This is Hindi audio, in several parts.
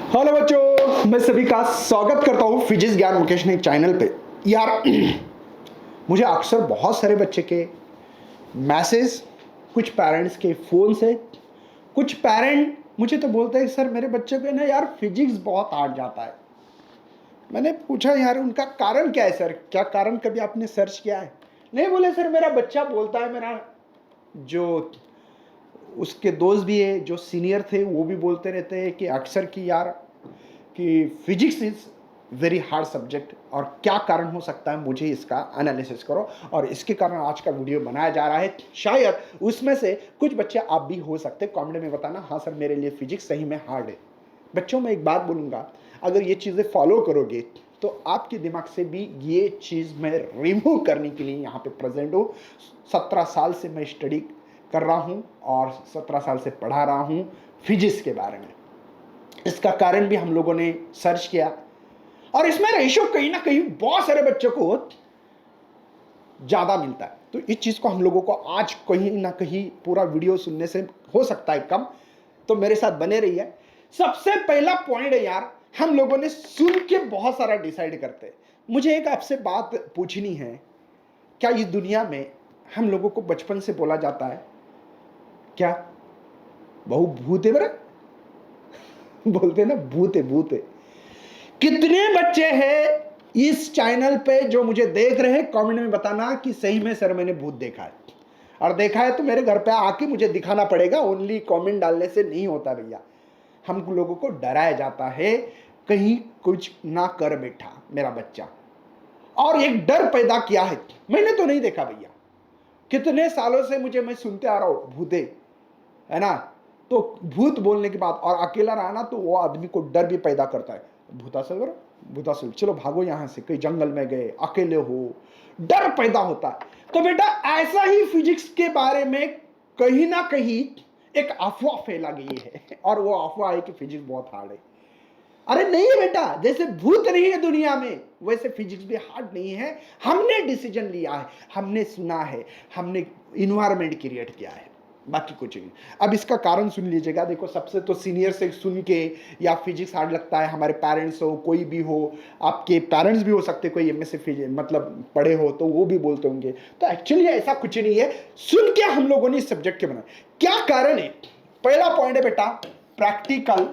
हेलो बच्चों, मैं सभी का स्वागत करता हूँ फिजिक्स ज्ञान वोकेशनल चैनल पे। यार मुझे अक्सर बहुत सारे बच्चे के मैसेज, कुछ पेरेंट्स के फ़ोन से, कुछ पेरेंट मुझे तो बोलते हैं सर मेरे बच्चे पे ना यार फिजिक्स बहुत हार्ड जाता है। मैंने पूछा यार उनका कारण क्या है सर, क्या कारण कभी आपने सर्च किया है? नहीं, बोले सर मेरा बच्चा बोलता है, मेरा जो उसके दोस्त भी है जो सीनियर थे वो भी बोलते रहते हैं कि अक्सर कि यार कि physics is very hard subject. और क्या कारण हो सकता है, मुझे इसका एनालिसिस करो। और इसके कारण आज का वीडियो बनाया जा रहा है। शायद उसमें से कुछ बच्चे आप भी हो सकते, कमेंट में बताना हाँ सर मेरे लिए फिजिक्स सही में हार्ड है। बच्चों मैं एक बात बोलूँगा, अगर ये चीज़ें फॉलो करोगे तो आपके दिमाग से भी ये चीज़ मैं रिमूव करने के लिए यहाँ पे प्रेजेंट हूँ। 17 साल से मैं स्टडी कर रहा हूँ और 17 साल से पढ़ा रहा हूँ फिजिक्स के बारे में। इसका कारण भी हम लोगों ने सर्च किया और इसमें रेशो कहीं ना कहीं बहुत सारे बच्चों को ज़्यादा मिलता है। तो इस चीज़ को हम लोगों को आज कहीं ना कहीं पूरा वीडियो सुनने से हो सकता है कम, तो मेरे साथ बने रहिए। सबसे पहला पॉइंट है यार, हम लोगों ने सुन के बहुत सारा डिसाइड करते हैं। मुझे एक आपसे बात पूछनी है, क्या इस दुनिया में हम लोगों को बचपन से बोला जाता है क्या बहु भूत है बरा बोलते हैं ना भूत है भूत है। कितने बच्चे हैं इस चैनल पे जो मुझे देख रहे हैं, कमेंट में बताना कि सही में सर मैंने भूत देखा है। और देखा है तो मेरे घर पे आके मुझे दिखाना पड़ेगा, ओनली कमेंट डालने से नहीं होता भैया। हम लोगों को डराया जाता है कहीं कुछ ना कर बैठा मेरा बच्चा, और एक डर पैदा किया है। मैंने तो नहीं देखा भैया, कितने सालों से मैं सुनते आ रहा हूं भूते है ना। तो भूत बोलने के बाद और अकेला रहना तो वो आदमी को डर भी पैदा करता है। भूतासुर भूतासुर चलो भागो यहां से, कहीं जंगल में गए अकेले हो, डर पैदा होता है। तो बेटा ऐसा ही फिजिक्स के बारे में कहीं ना कहीं एक अफवाह फैला गई है, और वो अफवाह है कि फिजिक्स बहुत हार्ड है। अरे नहीं है बेटा, जैसे भूत नहीं है दुनिया में वैसे फिजिक्स भी हार्ड नहीं है। हमने डिसीजन लिया है, हमने सुना है, हमने इन्वायरमेंट क्रिएट किया है, बाकी कुछ नहीं। अब इसका कारण सुन लीजिएगा। देखो सबसे तो सीनियर से सुन के या फिजिक्स हार्ड लगता है, हमारे पेरेंट्स हो, कोई भी हो, आपके पेरेंट्स भी हो सकते, कोई एमएससी मतलब पढ़े हो तो वो भी बोलते होंगे। तो एक्चुअली ऐसा कुछ नहीं है, सुन के हम लोगों ने इस सब्जेक्ट के बनाए। क्या कारण है? पहला पॉइंट है बेटा, प्रैक्टिकल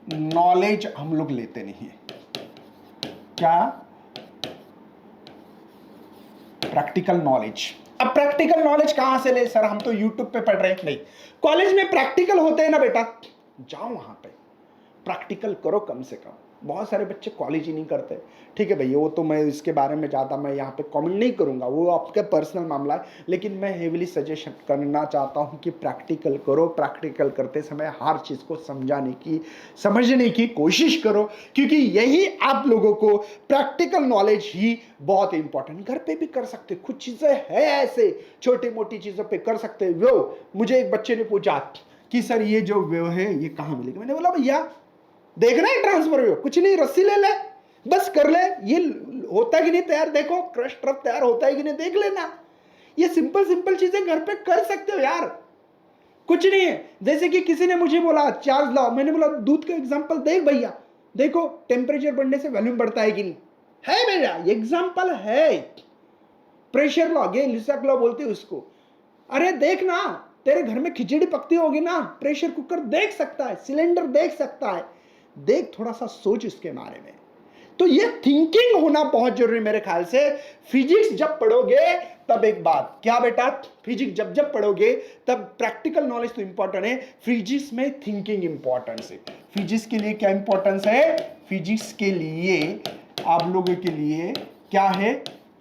नॉलेज हम लोग लेते नहीं है। क्या? Practical knowledge. अब प्रैक्टिकल नॉलेज कहां से ले सर, हम तो यूट्यूब पे पढ़ रहे हैं। नहीं, कॉलेज में प्रैक्टिकल होते हैं ना बेटा, जाओ वहां पे प्रैक्टिकल करो कम से कम। बहुत सारे बच्चे कॉलेज ही नहीं करते। ठीक है भैया, वो तो मैं इसके बारे में ज़्यादा मैं यहाँ पे कमेंट नहीं करूँगा, वो आपका पर्सनल मामला है। लेकिन मैं हेविली सजेशन करना चाहता हूँ कि प्रैक्टिकल करो। प्रैक्टिकल करते समय हर चीज़ को समझने की कोशिश करो, क्योंकि यही आप लोगों को प्रैक्टिकल नॉलेज ही बहुत इंपॉर्टेंट। घर पे भी कर सकते, कुछ चीज़ें है ऐसे छोटी मोटी चीज़ों पे कर सकते। वो मुझे एक बच्चे ने पूछा कि सर ये जो वेव है ये कहाँ मिलेगी। मैंने बोला भैया देखना है ट्रांसफर वेव, कुछ नहीं, रस्सी ले ले बस कर ले, ये होता है कि नहीं तैयार, देखो क्रश ट्रप तैयार होता है कि नहीं देख लेना। ये सिंपल सिंपल चीजें घर पे कर सकते हो यार, कुछ नहीं है। जैसे कि किसी ने मुझे बोला चार्ल्स लॉ, मैंने बोला दूध का एग्जांपल देख भैया, देखो टेम्परेचर बढ़ने से वॉल्यूम बढ़ता है कि नहीं, है मेरा एग्जांपल है। प्रेशर लॉ, ये लिसाक लॉ बोलते हैं उसको। अरे देख ना, तेरे घर में खिचड़ी पकती होगी ना, प्रेशर कुकर देख सकता है, सिलेंडर देख सकता है, देख थोड़ा सा सोच इसके बारे में। तो ये थिंकिंग होना बहुत जरूरी मेरे ख्याल से। फिजिक्स जब पढ़ोगे तब एक बात क्या बेटा, फिजिक्स जब पढ़ोगे तब प्रैक्टिकल नॉलेज तो इंपॉर्टेंट है, फिजिक्स में थिंकिंग इंपॉर्टेंस है। फिजिक्स के लिए क्या इंपॉर्टेंस है? फिजिक्स के लिए आप लोगों के लिए क्या है?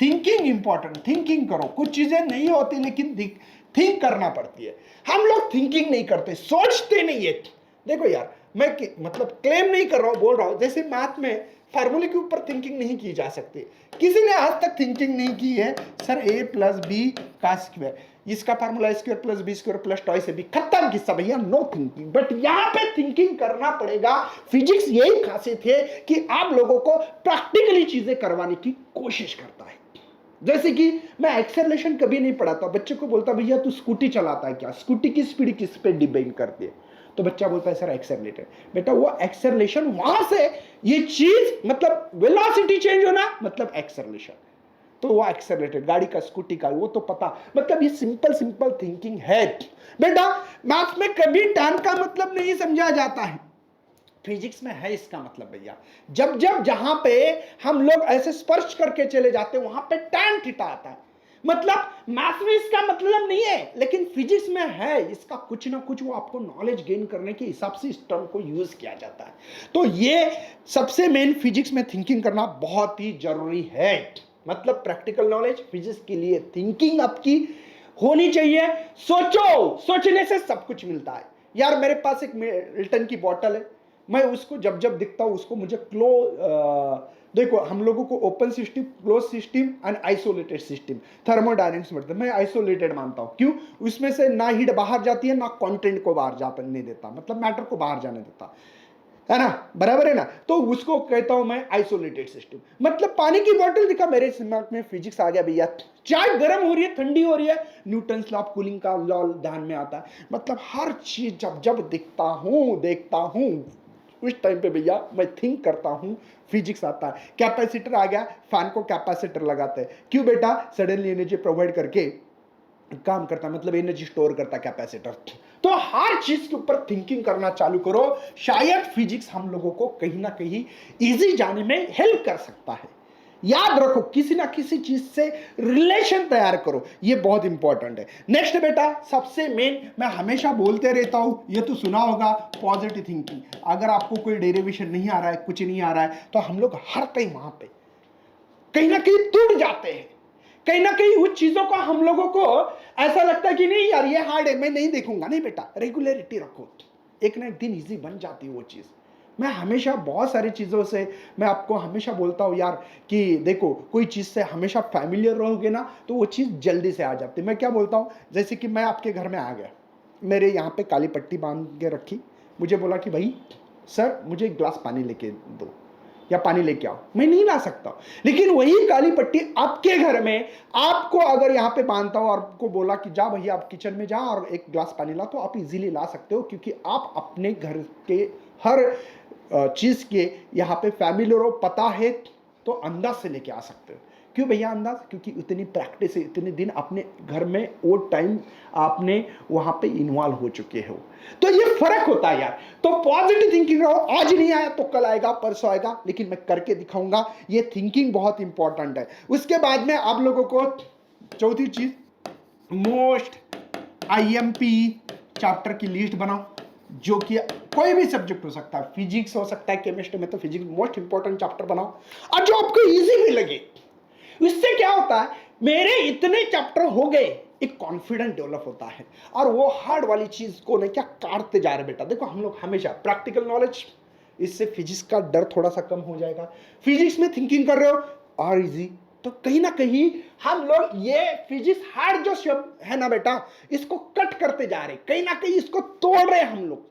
Thinking important. थिंकिंग करो, कुछ चीजें नहीं होती लेकिन थिंक करना पड़ती है। हम लोग थिंकिंग नहीं करते, सोचते नहीं है। देखो यार, मैं मतलब क्लेम नहीं कर रहा हूं, बोल रहा हूं जैसे मैथ में फार्मूले के ऊपर थिंकिंग नहीं की जा सकती। किसी ने आज तक थिंकिंग नहीं की है सर a प्लस बी का स्क्वायर, इसका formula square plus B square plus टॉय से भी, खत्म किस्सा भैया, नो थिंकिंग। बट यहां पे थिंकिंग करना पड़ेगा। फिजिक्स यही खासियत है कि आप लोगों को प्रैक्टिकली चीजें करवाने की कोशिश करता है। जैसे कि मैं एक्सेलरेशन कभी नहीं पढ़ाता, बच्चे को बोलता भैया तू स्कूटी चलाता है क्या, स्कूटी की स्पीड किस पे डिपेंड करती है, तो बच्चा बोलता है सर एक्सेलरेटेड। बेटा वो एक्सेलरेशन वहां से ये चीज मतलब वेलोसिटी चेंज होना मतलब एक्सेलरेशन, तो वो एक्सेलरेटेड। गाड़ी का, स्कूटी का, वो तो पता। मतलब ये सिंपल सिंपल थिंकिंग है बेटा। मैथ्स में कभी tan का मतलब नहीं समझा जाता है, फिजिक्स में है इसका मतलब भैया। जब जब जहां पे हम लोग ऐसे स्पर्श करके चले जाते हैं वहां पे tan थीटा आता है। मतलब मैथ्स में इसका मतलब नहीं है, लेकिन फिजिक्स में है इसका कुछ ना कुछ। वो आपको नॉलेज गेन करने के हिसाब से इस टर्म को यूज किया जाता है। तो ये सबसे मेन फिजिक्स में थिंकिंग करना बहुत ही जरूरी है। मतलब प्रैक्टिकल नॉलेज, फिजिक्स के लिए थिंकिंग आपकी होनी चाहिए। सोचो, सोचने से सब कुछ मिलता है यार। मेरे पास एक मिल्टन की बोतल है, मैं उसको जब जब दिखता हूं उसको मुझे देखो हम लोगों को open system, close system and isolated system thermodynamics में, मैं आइसोलेटेड मानता हूं। क्यों? उसमें से ना हीट बाहर जाती है ना कंटेंट को बाहर जाने देता, मतलब मैटर को बाहर जाने देता है ना, बराबर है ना। तो उसको कहता हूं मैं आइसोलेटेड सिस्टम। मतलब पानी की बोतल दिखा, मेरे दिमाग में फिजिक्स आ गया भैया। चाय गर्म हो रही है, ठंडी हो रही है, न्यूटन्स लॉ ऑफ कूलिंग का लॉ ध्यान में आता है। मतलब हर चीज जब जब दिखता हूं, देखता हूं, उस टाइम पे भैया मैं थिंक करता हूं, फिजिक्स आता है। कैपेसिटर आ गया, फैन को कैपेसिटर लगाते हैं। क्यों बेटा? सडनली एनर्जी प्रोवाइड करके काम करता, मतलब एनर्जी स्टोर करता कैपेसिटर। तो हर चीज के ऊपर थिंकिंग करना चालू करो, शायद फिजिक्स हम लोगों को कहीं ना कहीं इजी जाने में हेल्प कर सकता है। याद रखो, किसी ना किसी चीज से रिलेशन तैयार करो, ये बहुत इंपॉर्टेंट है। नेक्स्ट बेटा, सबसे मेन मैं हमेशा बोलते रहता हूं, ये तो सुना होगा, पॉजिटिव थिंकिंग। अगर आपको कोई डेरिवेशन नहीं आ रहा है, कुछ नहीं आ रहा है, तो हम लोग हर टाइम वहां पे कहीं ना कहीं टूट जाते हैं। कहीं ना कहीं उस चीजों को हम लोगों को ऐसा लगता है कि नहीं यार ये हार्ड है, मैं नहीं देखूंगा। नहीं बेटा, रेगुलरिटी रखो, एक ना एक दिन इजी बन जाती है वो चीज। मैं हमेशा बहुत सारी चीज़ों से मैं आपको हमेशा बोलता हूँ यार कि देखो, कोई चीज़ से हमेशा फैमिलियर रहोगे ना तो वो चीज़ जल्दी से आ जाती है। मैं क्या बोलता हूँ, जैसे कि मैं आपके घर में आ गया, मेरे यहाँ पे काली पट्टी बांध के रखी, मुझे बोला कि भाई सर मुझे एक गिलास पानी लेके दो या पानी लेके आओ, मैं नहीं ला सकता। लेकिन वही काली पट्टी आपके घर में आपको अगर यहाँ पे बांधता हूँ और आपको बोला कि जा भैया आप किचन में जा और एक गिलास पानी ला, तो आप इजीली ला सकते हो, क्योंकि आप अपने घर के हर चीज के यहाँ पे फैमिली रो पता है, तो अंदाज से लेके आ सकते हो। क्यों भैया अंदाज? क्योंकि इतनी प्रैक्टिस है, इतने दिन अपने घर में वो टाइम आपने वहां पे इन्वॉल्व हो चुके हो। तो ये फर्क होता है यार। तो पॉजिटिव थिंकिंग रहो, आज नहीं आया तो कल आएगा, परसों आएगा, लेकिन मैं करके दिखाऊंगा। ये थिंकिंग बहुत इंपॉर्टेंट है। उसके बाद में आप लोगों को चौथी चीज, मोस्ट आईएमपी चैप्टर की लिस्ट बनाओ, जो कि कोई भी सब्जेक्ट हो सकता है, फिजिक्स हो सकता है, केमिस्ट्री में तो फिजिक्स मोस्ट इंपॉर्टेंट चैप्टर बनाओ, और जो आपको इजी भी लगे। इससे क्या होता है, मेरे इतने चैप्टर हो गए, एक कॉन्फिडेंस डेवलप होता है, और वो हार्ड वाली चीज को नहीं क्या काटते जा रहे। बेटा देखो, हम लोग हमेशा प्रैक्टिकल नॉलेज, इससे फिजिक्स का डर थोड़ा सा कम हो जाएगा। फिजिक्स में थिंकिंग कर रहे हो और इजी, तो कहीं ना कहीं हम लोग ये फिजिक्स हार्ड जो शब्द है ना बेटा, इसको कट करते जा रहे, कहीं ना कहीं इसको तोड़ रहे हम लोग,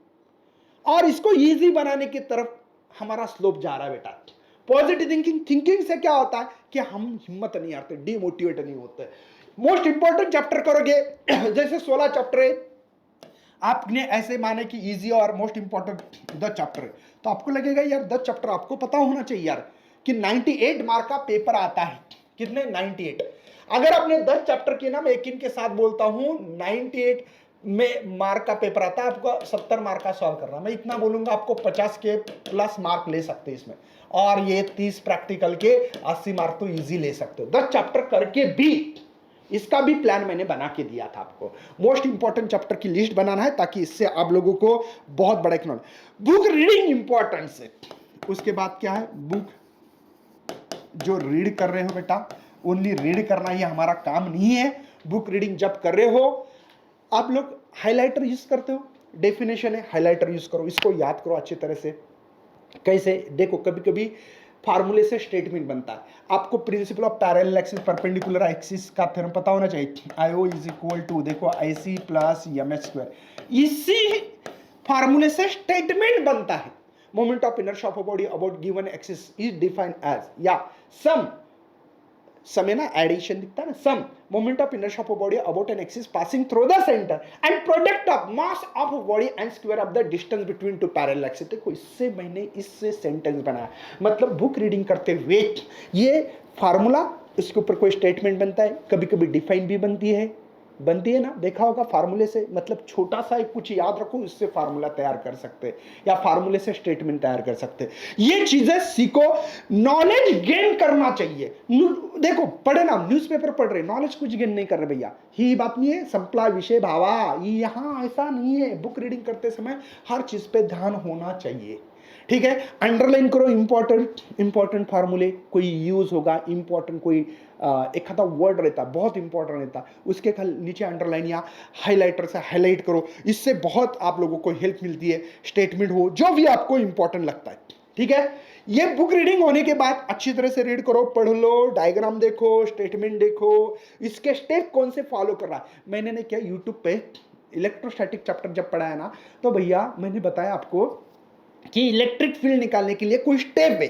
और इसको इजी बनाने की तरफ हमारा स्लोप जा रहा है बेटा। पॉजिटिव थिंकिंग से क्या होता है कि हम हिम्मत नहीं हारते, डिमोटिवेट नहीं होते। मोस्ट इंपॉर्टेंट चैप्टर करोगे, जैसे 16 चैप्टर है, आपने ऐसे माने कि इजी और मोस्ट इंपॉर्टेंट 10 चैप्टर है, तो आपको लगेगा यार 10 चैप्टर आपको पता होना चाहिए यार, कि 98 मार्क का पेपर आता है। कितने? 98। अगर आपने 10 चैप्टर किए ना, मैं यकीन के साथ बोलता हूं 98 में मार्क का पेपर आता है, आपको 70 मार्क का सॉल्व करना। मैं इतना बोलूंगा, आपको 50 के प्लस मार्क ले सकते हैं इसमें, और ये 30 प्रैक्टिकल के 80 मार्क तो इजी ले सकते हो 10 चैप्टर करके भी। इसका भी प्लान मैंने बना के दिया था आपको। मोस्ट इंपॉर्टेंट चैप्टर की लिस्ट बनाना है, ताकि इससे आप लोगों को बहुत बड़ा एक बुक रीडिंग इंपॉर्टेंस है। उसके बाद क्या है, बुक जो रीड कर रहे हो बेटा, ओनली रीड करना ही हमारा काम नहीं है। बुक रीडिंग जब कर रहे हो, आप लोग हाइलाइटर यूज करते हो, डेफिनेशन है, हाइलाइटर यूज करो, इसको याद करो अच्छी तरह से। कैसे? देखो, कभी कभी फार्मूले से स्टेटमेंट बनता है, आपको principle of parallel axis perpendicular axis का थ्योरम पता होना चाहिए। IO इज इक्वल टू, देखो, IC प्लस MH², इसी फार्मूले से स्टेटमेंट बनता है। Moment of inertia of a body about given axis is defined as, या सम है ना, एडिशन दिखता है ना, sum moment of inertia of body about an axis passing through the centre and product of mass of body and square of the distance between two parallel axis. देखो इससे मैंने इससे सेंटेंस बनाया, मतलब बुक रीडिंग करते हुए ये फार्मूला, इसके ऊपर कोई स्टेटमेंट बनता है, कभी कभी डिफाइन भी बनती है ना, देखा होगा फार्मूले से, मतलब छोटा सा एक कुछ याद रखो, इससे फार्मूला तैयार कर सकते हैं या फार्मूले से स्टेटमेंट तैयार कर सकते हैं। ये चीजें सीखो, नॉलेज गेन करना चाहिए। देखो पढ़े ना, न्यूज़पेपर पढ़ रहे, नॉलेज कुछ गेन नहीं कर रहे भैया, ही बात नहीं है, संपला विषय भावा, यहाँ ऐसा नहीं है। बुक रीडिंग करते समय हर चीज पे ध्यान होना चाहिए, ठीक है। अंडरलाइन करो इंपॉर्टेंट फार्मूले, कोई यूज होगा इंपॉर्टेंट, कोई एक आधा वर्ड रहता बहुत इंपॉर्टेंट रहता, उसके नीचे अंडरलाइन या हाइलाइटर से हाईलाइट करो, इससे बहुत आप लोगों को हेल्प मिलती है। स्टेटमेंट हो जो भी आपको इंपॉर्टेंट लगता है, ठीक है। ये बुक रीडिंग होने के बाद अच्छी तरह से रीड करो, पढ़ लो, डायग्राम देखो, स्टेटमेंट देखो, इसके स्टेप कौन से फॉलो कर रहा है। मैंने ने क्या यूट्यूब पे इलेक्ट्रोस्टैटिक चैप्टर जब पढ़ाया ना, तो भैया मैंने बताया आपको कि इलेक्ट्रिक फील्ड निकालने के लिए कोई स्टेप है,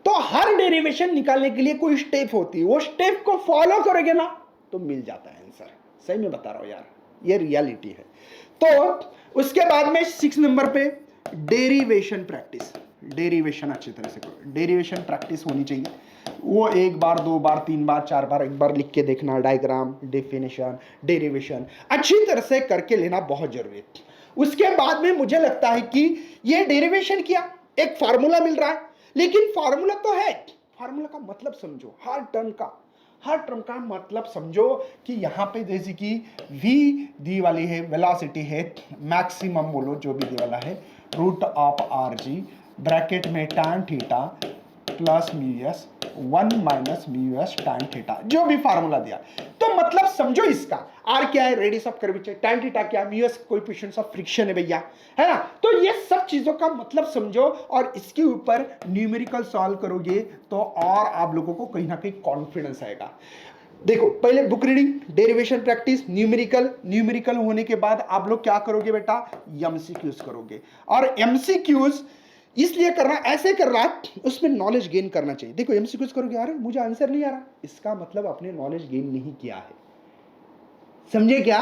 तो हर डेरिवेशन निकालने के लिए कोई स्टेप होती है, वो स्टेप को फॉलो करोगे ना तो मिल जाता है आंसर। सही में बता रहा हूं यार, ये रियलिटी है। तो उसके बाद में 6 नंबर पे डेरिवेशन प्रैक्टिस, डेरिवेशन अच्छी तरह से करो, डेरिवेशन प्रैक्टिस होनी चाहिए। वो 1 बार 2 बार 3 बार 4 बार, एक बार लिख के देखना, डायग्राम, डेफिनेशन, डेरिवेशन अच्छी तरह से करके लेना बहुत जरूरी है। उसके बाद में मुझे लगता है कि ये डेरिवेशन किया, एक फार्मूला मिल रहा है, लेकिन फार्मूला तो है, फार्मूला का मतलब समझो, हर टर्म का मतलब समझो कि यहाँ पे जैसे कि v दी वाली है, वेलोसिटी है, मैक्सिमम बोलो जो भी दी वाला है, root of R G bracket में tan theta plus mu S 1 minus mu S tan theta, जो भी फार्मूला दिया, तो मतलब समझो इसका। आर क्या है, radius of curvature, tan theta क्या, mu s coefficient of friction है भैया, है ना। तो ये सब चीजों का मतलब समझो और इसके ऊपर न्यूमेरिकल सॉल्व करोगे तो और आप लोगों को कहीं ना कहीं कॉन्फिडेंस आएगा। देखो पहले book reading, derivation practice, numerical होने के बाद आप लोग क्या करोगे बेटा, एमसीक्यूज करोगे। और एमसीक्यूज इसलिए करना, ऐसे कर रहा उसमें नॉलेज गेन करना चाहिए। देखो एमसीक्यूज करोगे, अरे मुझे आंसर नहीं आ रहा, इसका मतलब आपने नॉलेज गेन नहीं किया है, समझे क्या।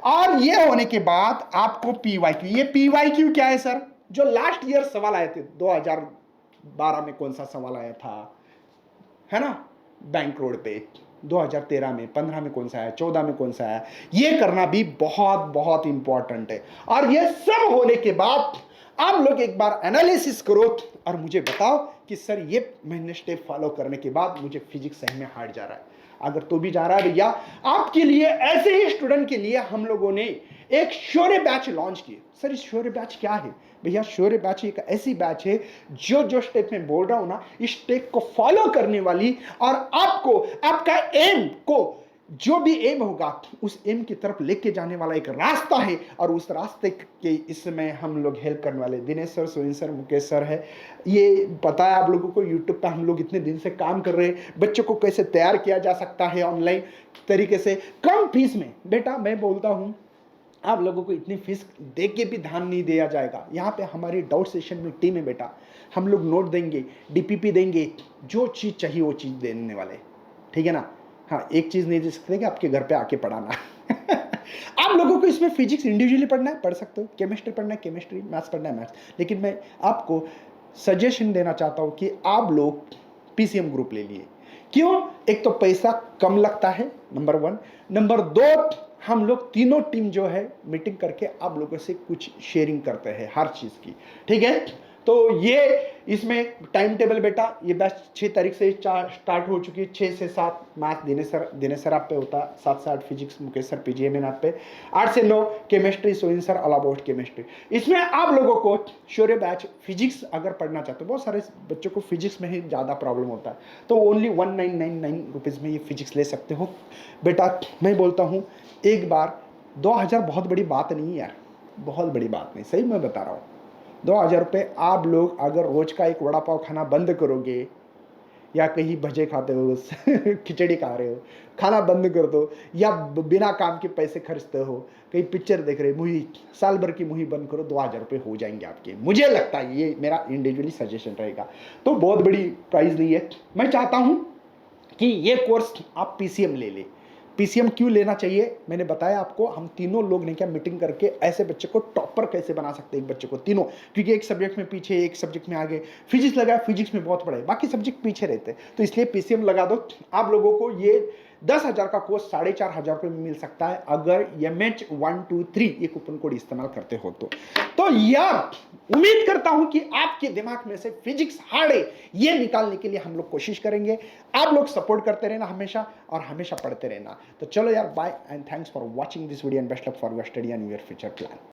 और ये होने के बाद आपको पीवाईक्यू, ये पीवाईक्यू क्या है सर, जो लास्ट ईयर सवाल आए थे, 2012 में कौन सा सवाल आया था, है ना, बैंक रोड पे, 2013 में, 15 में कौन सा आया, 14 में कौन सा आया, ये करना भी बहुत बहुत इंपॉर्टेंट है। और ये सब होने के बाद आप लोग एक बार एनालिसिस करो और मुझे बताओ कि सर ये मैंने स्टेप फॉलो करने के बाद मुझे फिजिक्स सही में हार्ड जा रहा है। अगर तो भी जा रहा है भैया, आपके लिए, ऐसे ही स्टूडेंट के लिए हम लोगों ने एक शौर्य बैच लॉन्च किए। सर इस शौर्य बैच क्या है भैया, शौर्य बैच एक ऐसी बैच है जो स्टेप में बोल रहा हूं ना, इस स्टेप को फॉलो करने वाली, और आपको आपका एम को, जो भी एम होगा उस एम की तरफ लेके जाने वाला एक रास्ता है। और उस रास्ते के इसमें हम लोग हेल्प करने वाले Dinesh sir, Soin sir, Mukesh sir है। ये पता है आप लोगों को, यूट्यूब पे हम लोग इतने दिन से काम कर रहे हैं, बच्चों को कैसे तैयार किया जा सकता है ऑनलाइन तरीके से कम फीस में। बेटा मैं बोलता हूँ आप लोगों को इतनी फीस दे के भी ध्यान नहीं दिया जाएगा। यहाँ पे हमारी डाउट सेशन में टीम है बेटा, हम लोग नोट देंगे, डीपीपी देंगे, जो चीज़ चाहिए वो चीज़ देने वाले, ठीक है ना। हाँ एक चीज़ नहीं दे सकते कि आपके घर पे आके पढ़ाना आप लोगों को इसमें फिजिक्स इंडिविजुअली पढ़ना है, पढ़ सकते हो, केमिस्ट्री पढ़ना है केमिस्ट्री, मैथ्स पढ़ना है मैथ्स, लेकिन मैं आपको सजेशन देना चाहता हूँ कि आप लोग पीसीएम ग्रुप ले लिए। क्यों, एक तो पैसा कम लगता है, नंबर 1, नंबर 2 हम लोग तीनों टीम जो है मीटिंग करके आप लोगों से कुछ शेयरिंग करते हैं हर चीज़ की, ठीक है। तो ये इसमें टाइम टेबल बेटा, ये बैच 6 तारीख से स्टार्ट हो चुकी है। 6 से 7 मैथ दिनेश सर आप पे होता, 7 से 8 फिजिक्स मुकेश सर पीजीएमएन आप पे, 8 से 9 chemistry Soin sir all about chemistry. इसमें आप लोगों को शौर्य बैच फिजिक्स अगर पढ़ना चाहते हो, बहुत सारे बच्चों को फिजिक्स में ही ज़्यादा प्रॉब्लम होता है, तो ओनली 1999 रुपीज़ में ये फिजिक्स ले सकते हो बेटा। मैं बोलता हूँ एक बार 2000 बहुत बड़ी बात नहीं है यार, बहुत बड़ी बात नहीं, सही मैं बता रहा हूँ। 2000 रुपये आप लोग अगर रोज का एक वड़ा पाव खाना बंद करोगे, या कहीं भजे खाते हो खिचड़ी खा रहे हो, खाना बंद कर दो, या बिना काम के पैसे खर्चते हो, कहीं पिक्चर देख रहे, मूवी, साल भर की मूवी बंद करो, 2000 रुपये हो जाएंगे आपके। मुझे लगता है ये मेरा इंडिविजुअली सजेशन रहेगा, तो बहुत बड़ी प्राइस नहीं है। मैं चाहता हूँ कि ये कोर्स आप पीसीएम ले ले। पीसीएम क्यों लेना चाहिए, मैंने बताया आपको। हम तीनों लोग ने क्या मीटिंग करके ऐसे बच्चे को टॉपर कैसे बना सकते हैं, एक बच्चे को तीनों, क्योंकि एक सब्जेक्ट में पीछे, एक सब्जेक्ट में आगे। फिजिक्स लगा, फिजिक्स में बहुत बड़े, बाकी सब्जेक्ट पीछे रहते हैं, तो इसलिए पीसीएम लगा दो। आप लोगों को ये 10,000 का कोर्स 4,500 रुपये में मिल सकता है अगर MH123 ये कूपन कोड इस्तेमाल करते हो तो यार उम्मीद करता हूं कि आपके दिमाग में से फिजिक्स हार्ड है ये निकालने के लिए हम लोग कोशिश करेंगे। आप लोग सपोर्ट करते रहना हमेशा और हमेशा पढ़ते रहना। तो चलो यार, bye and thanks for watching this video and best luck for your study and your future plan.